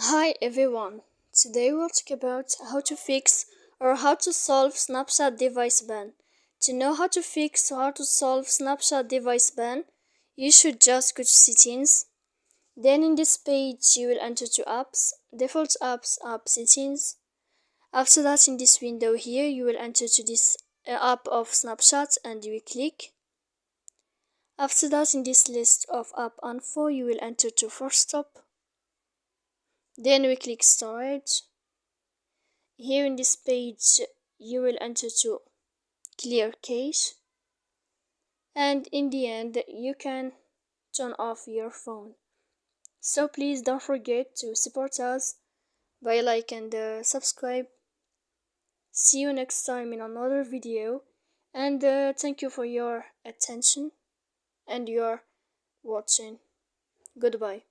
Hi everyone, today we'll talk about how to fix or how to solve Snapchat device ban. To know how to fix or how to solve Snapchat device ban, you should just go to settings. Then in this page you will enter to apps, default apps, app settings. After that in this window here you will enter to this app of Snapchat and you will click. After that in this list of app info you will enter to force stop. Then we click storage. Here in this page you will enter to clear cache, and in the end you can turn off your phone. So please don't forget to support us by like and subscribe. See you next time in another video, and thank you for your attention and your watching. Goodbye.